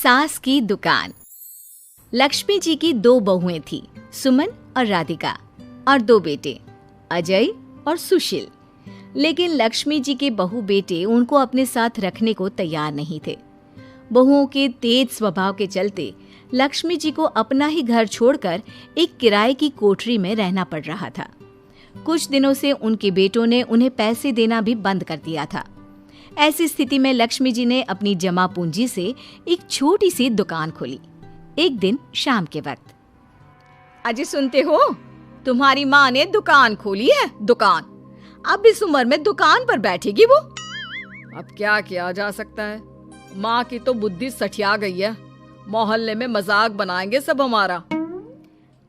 सास की दुकान। लक्ष्मी जी की 2 बहुएं थी, सुमन और राधिका, और 2 बेटे, अजय और सुशील। लेकिन लक्ष्मी जी के बहू बेटे उनको अपने साथ रखने को तैयार नहीं थे। बहुओं के तेज स्वभाव के चलते लक्ष्मी जी को अपना ही घर छोड़कर एक किराए की कोठरी में रहना पड़ रहा था। कुछ दिनों से उनके बेटों ने उन्हें पैसे देना भी बंद कर दिया था। ऐसी स्थिति में लक्ष्मी जी ने अपनी जमा पूंजी से एक छोटी सी दुकान खोली। एक दिन शाम के वक्त, अजी सुनते हो, तुम्हारी माँ ने दुकान खोली है। दुकान अब इस उम्र में दुकान पर बैठेगी वो। अब क्या किया जा सकता है, माँ की तो बुद्धि सठिया गई है। मोहल्ले में मजाक बनाएंगे सब हमारा।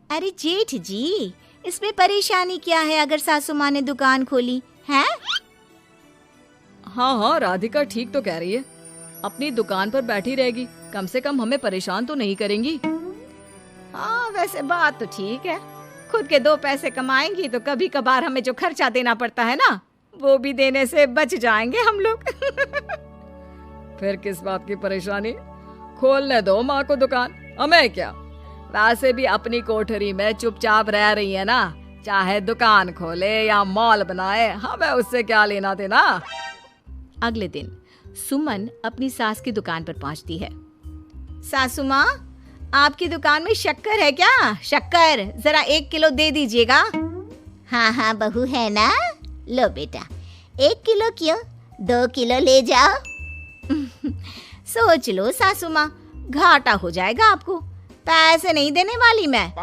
अरे जेठ जी, इसमें परेशानी क्या है अगर सासू माँ ने दुकान खोली है? हाँ, राधिका ठीक तो कह रही है। अपनी दुकान पर बैठी रहेगी, कम से कम हमें परेशान तो नहीं करेंगी। हाँ, वैसे बात तो ठीक है। खुद के 2 पैसे कमाएंगी तो कभी कभार हमें जो खर्चा देना पड़ता है ना, वो भी देने से बच जाएंगे हम लोग। फिर किस बात की परेशानी, खोलने दो माँ को दुकान, हमें क्या। वैसे भी अपनी कोठरी में चुपचाप रह रही है ना, चाहे दुकान खोले या मॉल बनाए, हमें उससे क्या लेना देना। अगले दिन सुमन अपनी सास की दुकान पर पहुंचती है। सासू माँ, आपकी दुकान में शक्कर है क्या? शक्कर जरा 1 किलो दे दीजिएगा। हाँ हाँ बहू, है ना, लो बेटा, 1 किलो क्यों, 2 किलो ले जाओ। सोच लो सासू माँ, घाटा हो जाएगा आपको, पैसे नहीं देने वाली मैं।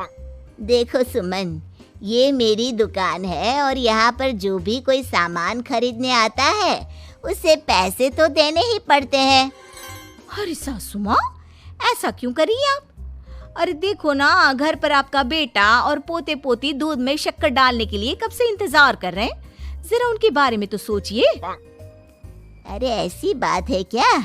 देखो सुमन, ये मेरी दुकान है और यहाँ पर जो भी कोई सामान खरीदने आता है उसे पैसे तो देने ही पड़ते हैं। अरे सासू माँ, ऐसा क्यों कर रही आप? अरे देखो ना, घर पर आपका बेटा और पोते पोती दूध में शक्कर डालने के लिए कब से इंतजार कर रहे हैं। जरा उनके बारे में तो सोचिए। अरे ऐसी बात है क्या?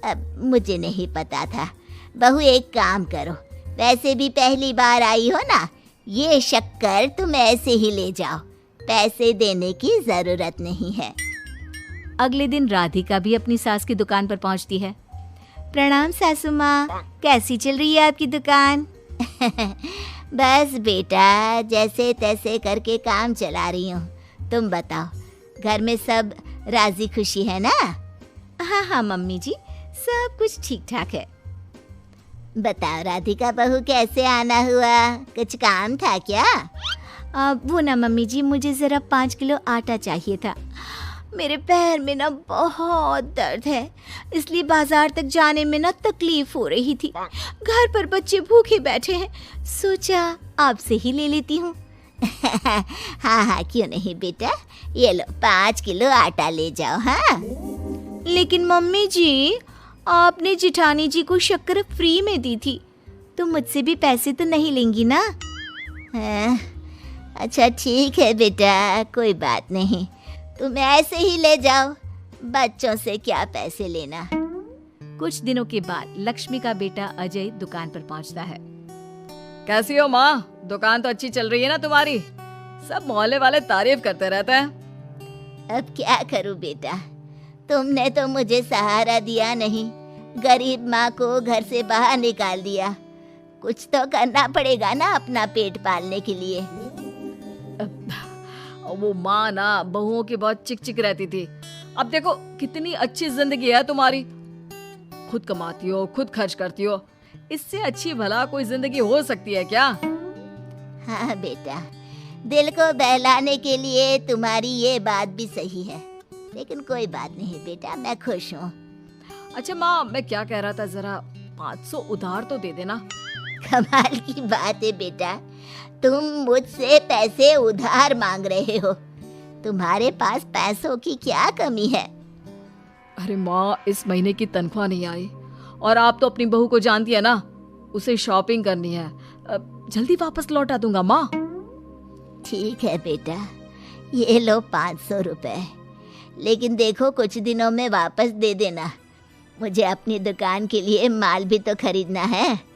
अब मुझे नहीं पता था। बहू एक काम करो, वैसे भी पहली बार आई हो ना, ये शक्कर तुम ऐसे ही ले जाओ, पैसे देने की जरूरत नहीं है। अगले दिन राधिका भी अपनी सास की दुकान पर पहुंचती है। प्रणाम सासू माँ, कैसी चल रही है आपकी दुकान? बस बेटा, जैसे तैसे करके काम चला रही हूँ। तुम बताओ, घर में सब राजी खुशी है ना? हाँ हाँ मम्मी जी, सब कुछ ठीक ठाक है। बताओ राधिका बहू, कैसे आना हुआ? कुछ काम था क्या? वो ना मम्मी जी, मुझे जरा 5 किलो आटा चाहिए था। मेरे पैर में ना बहुत दर्द है, इसलिए बाजार तक जाने में ना तकलीफ हो रही थी। घर पर बच्चे भूखे बैठे हैं, सोचा आपसे ही ले लेती हूँ। हाँ हाँ, क्यों नहीं बेटा, ये लो 5 किलो आटा ले जाओ। हाँ, लेकिन मम्मी जी, आपने जिठानी जी को शक्कर फ्री में दी थी, तो मुझसे भी पैसे तो नहीं लेंगी ना? हाँ, अच्छा ठीक है बेटा, कोई बात नहीं, तुम ऐसे ही ले जाओ, बच्चों से क्या पैसे लेना। कुछ दिनों के बाद लक्ष्मी का बेटा अजय दुकान पर पहुंचता है। कैसी हो माँ, दुकान तो अच्छी चल रही है ना तुम्हारी? सब मोहल्ले वाले तारीफ करते रहते हैं। अब क्या करूं बेटा, तुमने तो मुझे सहारा दिया नहीं, गरीब माँ को घर से बाहर निकाल दिया। कुछ तो करना पड़ेगा ना अपना पेट पालने के लिए। वो माँ ना बहुओं की बहुत चिक चिक रहती थी। अब देखो कितनी अच्छी जिंदगी है तुम्हारी, खुद कमाती हो, खुद खर्च करती हो, इससे अच्छी भला कोई जिंदगी हो सकती है क्या? हाँ बेटा, दिल को बहलाने के लिए तुम्हारी ये बात भी सही है, लेकिन कोई बात नहीं बेटा, मैं खुश हूँ। अच्छा माँ, मैं क्या कह रहा था, जरा 500 उधार तो दे देना। कमाल की बात है बेटा, तुम मुझसे पैसे उधार मांग रहे हो, तुम्हारे पास पैसों की क्या कमी है? अरे माँ, इस महीने की तनख्वाह नहीं आई और आप तो अपनी बहू को जानती है ना, उसे शॉपिंग करनी है, जल्दी वापस लौटा दूंगा माँ। ठीक है बेटा, ये लो 500 रुपए, लेकिन देखो कुछ दिनों में वापस दे देना, मुझे अपनी दुकान के लिए माल भी तो खरीदना है।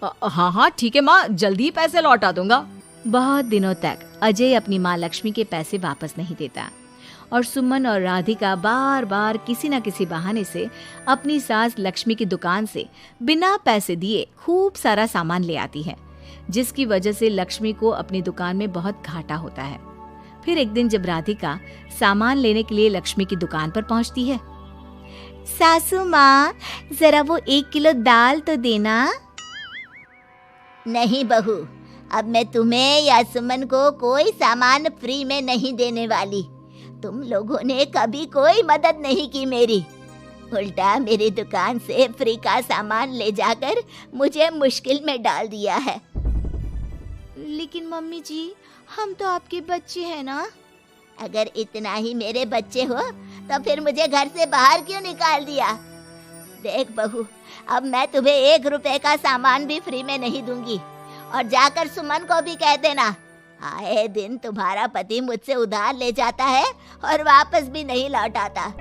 हाँ हाँ ठीक है माँ, जल्दी पैसे लौटा दूंगा। बहुत दिनों तक अजय अपनी माँ लक्ष्मी के पैसे वापस नहीं देता और सुमन और राधिका बार बार किसी न किसी बहाने से अपनी सास लक्ष्मी की दुकान से बिना पैसे दिए खूब सारा सामान ले आती है, जिसकी वजह से लक्ष्मी को अपनी दुकान में बहुत घाटा होता है। फिर एक दिन जब राधिका सामान लेने के लिए लक्ष्मी की दुकान पर पहुंचती है, सासू माँ, जरा वो 1 किलो दाल तो देना। नहीं बहू, अब मैं तुम्हें या सुमन को कोई सामान फ्री में नहीं देने वाली। तुम लोगों ने कभी कोई मदद नहीं की मेरी, उल्टा मेरी दुकान से फ्री का सामान ले जाकर मुझे मुश्किल में डाल दिया है। लेकिन मम्मी जी, हम तो आपके बच्चे हैं ना। अगर इतना ही मेरे बच्चे हो तो फिर मुझे घर से बाहर क्यों निकाल दिया? देख बहू, अब मैं तुम्हें 1 रुपए का सामान भी फ्री में नहीं दूंगी। और जाकर सुमन को भी कह देना, आए दिन तुम्हारा पति मुझसे उधार ले जाता है और वापस भी नहीं लौट आता।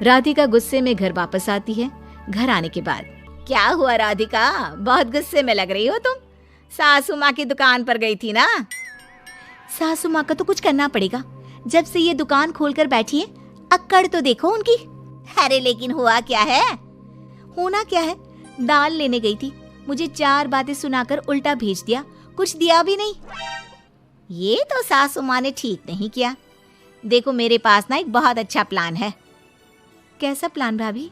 राधिका गुस्से में घर वापस आती है। घर आने के बाद, क्या हुआ राधिका, बहुत गुस्से में लग रही हो तुम? सासू माँ की दुकान पर गई थी ना? सासू माँ का तो कुछ करना पड़ेगा, जब से ये दुकान खोलकर बैठी है। अक्कड़ तो देखो उनकी। अरे लेकिन हुआ क्या है? होना क्या है, दाल लेने गई थी, मुझे 4 बातें सुनाकर उल्टा भेज दिया, कुछ दिया भी नहीं। ये तो सासू माँ ने ठीक नहीं किया। देखो मेरे पास ना एक बहुत अच्छा प्लान है। कैसा प्लान भाभी?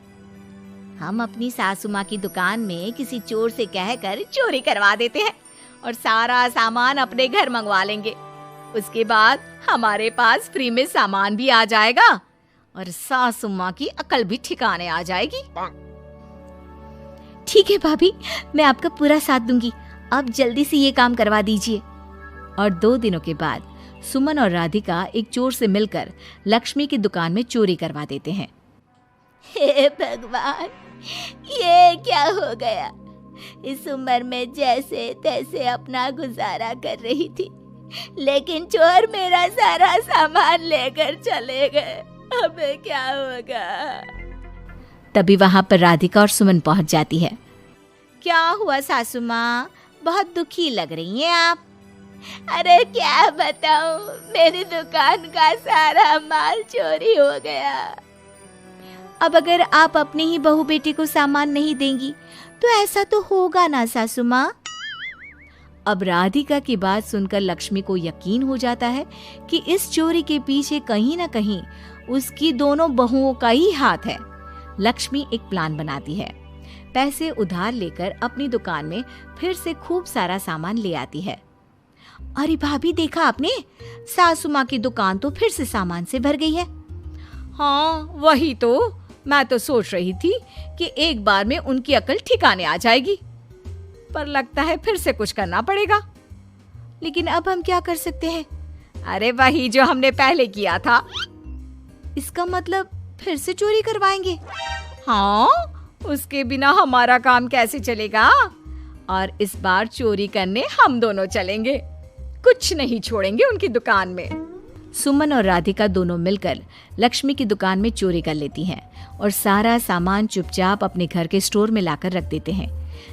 हम अपनी सासू माँ की दुकान में किसी चोर से कहकर चोरी करवा देते हैं और सारा सामान अपने घर मंगवा लेंगे। उसके बाद हमारे पास फ्री में सामान भी आ जाएगा और सासू माँ की अकल भी ठिकाने आ जाएगी। ठीक है भाभी, मैं आपका पूरा साथ दूंगी। आप जल्दी से ये काम करवा दीजिए। और 2 दिनों के बाद सुमन और राधिका एक चोर से मिलकर लक्ष्मी की दुकान में चोरी करवा देते हैं। हे भगवान, ये क्या हो गया? इस उम्र में जैसे तैसे अपना गुजारा कर रही थी, लेकिन चोर मेरा सारा सामान लेकर चले गए। अब क्या होगा? तभी वहां पर राधिका और सुमन पहुंच जाती है। क्या हुआ सासू माँ, बहुत दुखी लग रही हैं आप। अरे क्या बताऊं, मेरी दुकान का सारा माल चोरी हो गया। अब अगर आप अपने ही बहू बेटे को सामान नहीं देंगी तो ऐसा तो होगा ना सासू माँ। अब राधिका की बात सुनकर लक्ष्मी को यकीन हो जाता है कि इस चोरी के पीछे कहीं ना कहीं उसकी दोनों बहुओं का ही हाथ है। लक्ष्मी एक प्लान बनाती है। पैसे उधार लेकर अपनी दुकान में फिर से खूब सारा सामान ले आती है। अरे भाभी, देखा आपने, सासू माँ की दुकान तो फिर से सामान से भर गई है। हाँ वही तो, मैं तो सोच रही थी कि एक बार में उनकी अकल ठिकाने आ जाएगी, पर लगता है फिर से कुछ करना पड़ेगा। लेकिन अब हम क्या कर सकते हैं? अरे वही जो हमने पहले किया था। इसका मतलब फिर से चोरी करवाएंगे? हाँ, उसके बिना हमारा काम कैसे चलेगा? और इस बार चोरी करने हम दोनों चलेंगे, कुछ नहीं छोड़ेंगे उनकी दुकान में। सुमन और राधिका दोनों मिलकर लक्ष्मी की दुकान में चोरी कर लेती हैं और सारा सामान चुपचाप अपने घर के स्टोर में लाकर रख देते हैं।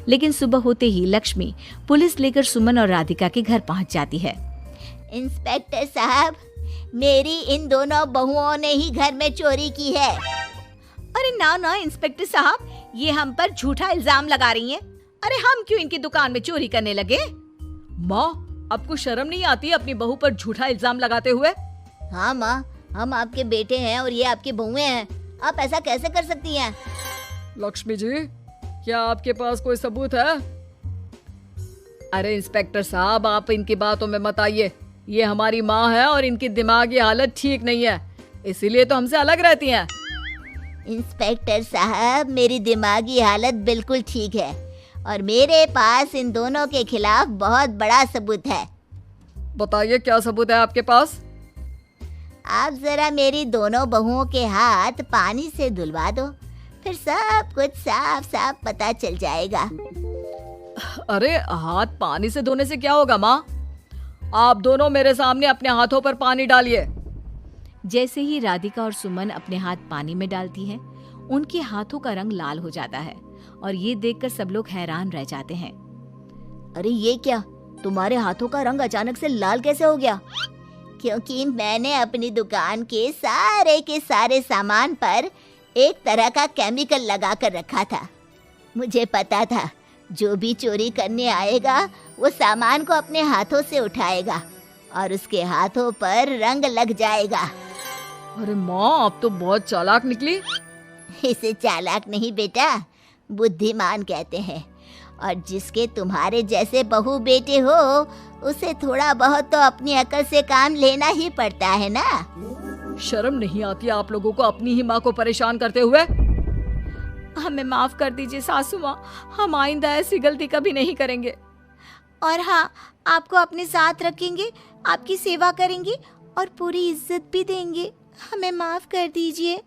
लेकिन सुबह होते ही लक्ष्मी पुलिस लेकर सुमन और राधिका के घर पहुंच जाती है। इंस्पेक्टर साहब, मेरी इन दोनों बहुओं ने ही घर में चोरी की है। अरे ना ना इंस्पेक्टर साहब, ये हम पर झूठा इल्जाम लगा रही हैं। अरे हम क्यों इनकी दुकान में चोरी करने लगे? माँ, आपको शर्म नहीं आती अपनी बहू पर झूठा इल्जाम लगाते हुए? हाँ माँ, हम आपके बेटे हैं और ये आपकी बहुएं हैं, आप ऐसा कैसे कर सकती हैं? लक्ष्मी जी, क्या आपके पास कोई सबूत है? अरे इंस्पेक्टर साहब, आप इनकी बातों में मत आइए। ये हमारी माँ है और इनकी दिमागी हालत ठीक नहीं है, इसीलिए तो हमसे अलग रहती हैं। इंस्पेक्टर साहब, मेरी दिमागी हालत बिल्कुल ठीक है और मेरे पास इन दोनों के खिलाफ बहुत बड़ा सबूत है। बताइए, क्या सबूत है आपके पास? आप जरा मेरी दोनों बहुओं के हाथ पानी से धुलवा दो, फिर सब कुछ साफ साफ पता चल जाएगा। अरे हाथ पानी से धोने से क्या होगा माँ? आप दोनों मेरे सामने अपने हाथों पर पानी डालिए। जैसे ही राधिका और सुमन अपने हाथ पानी में डालती हैं, उनके हाथों का रंग लाल हो जाता है और ये देखकर सब लोग हैरान रह जाते हैं। अरे ये क्या, तुम्हारे हाथों का रंग अचानक से लाल कैसे हो गया? क्योंकि मैंने अपनी दुकान के सारे सामान पर एक तरह का केमिकल लगा कर रखा था। मुझे पता था जो भी चोरी करने आएगा वो सामान को अपने हाथों से उठाएगा और उसके हाथों पर रंग लग जाएगा। अरे माँ, आप तो बहुत चालाक निकली। इसे चालाक नहीं बेटा, बुद्धिमान कहते हैं। और जिसके तुम्हारे जैसे बहू बेटे हो उसे थोड़ा बहुत तो अपनी अकल से काम लेना ही पड़ता है ना। शर्म नहीं आती आप लोगों को अपनी ही माँ को परेशान करते हुए? हमें माफ कर दीजिए सासू माँ, हम आइंदा ऐसी गलती कभी नहीं करेंगे। और हाँ, आपको अपने साथ रखेंगे, आपकी सेवा करेंगे और पूरी इज्जत भी देंगे। हमें माफ कर दीजिए।